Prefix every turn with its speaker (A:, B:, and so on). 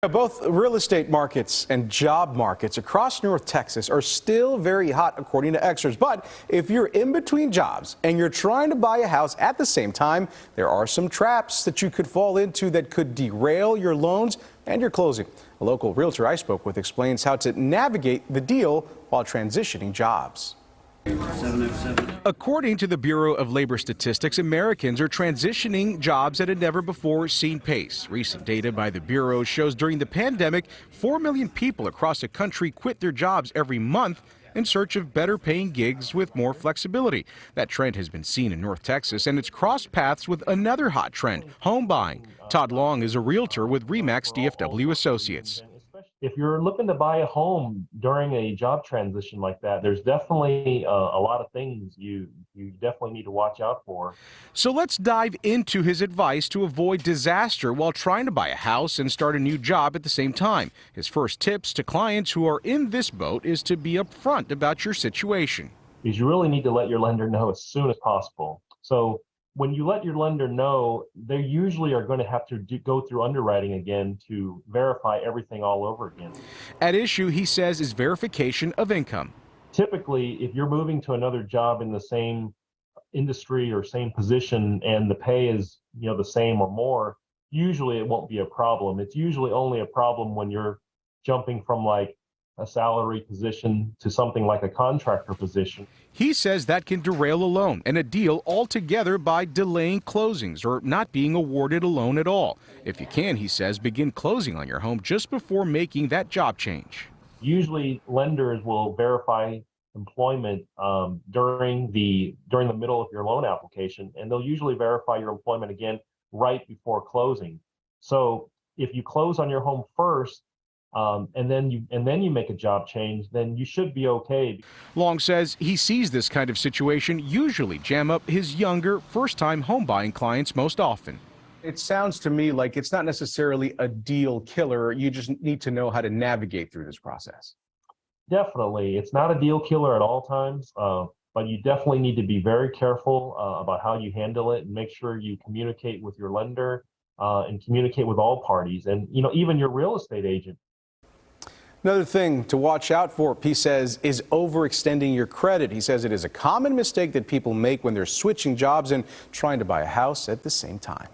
A: Both real estate markets and job markets across North Texas are still very hot, according to experts. But if you're in between jobs and you're trying to buy a house at the same time, there are some traps that you could fall into that could derail your loans and your closing. A local realtor I spoke with explains how to navigate the deal while transitioning jobs. According to the Bureau of Labor Statistics, Americans are transitioning jobs at a never-before-seen pace. Recent data by the Bureau shows during the pandemic, 4 million people across the country quit their jobs every month in search of better-paying gigs with more flexibility. That trend has been seen in North Texas, and it's crossed paths with another hot trend, home buying. Todd Luong is a realtor with RE/MAX DFW Associates.
B: If you're looking to buy a home during a job transition like that, there's definitely a lot of things you definitely need to watch out for.
A: So let's dive into his advice to avoid disaster while trying to buy a house and start a new job at the same time. His first tips to clients who are in this boat is to be upfront about your situation.
B: Because you really need to let your lender know as soon as possible. So when you let your lender know, they usually are going to have to go through underwriting again to verify everything all over again.
A: At issue, he says, is verification of income.
B: Typically, if you're moving to another job in the same industry or same position and the pay is, the same or more, usually it won't be a problem. It's usually only a problem when you're jumping from like a salary position to something like a contractor position.
A: He says that can derail a loan and a deal altogether by delaying closings or not being awarded a loan at all. If you can, he says, begin closing on your home just before making that job change.
B: Usually lenders will verify employment during the middle of your loan application, and they'll usually verify your employment again right before closing. So if you close on your home first, and then you make a job change, then you should be okay.
A: Long says he sees this kind of situation usually jam up his younger, first-time home buying clients most often. It sounds to me like it's not necessarily a deal killer. You just need to know how to navigate through this process.
B: Definitely. It's not a deal killer at all times, but you definitely need to be very careful about how you handle it and make sure you communicate with your lender and communicate with all parties and, even your real estate agent. Another thing to watch out for, he says, is overextending your credit. He says it is a common mistake that people make when they're switching jobs and trying to buy a house at the same time.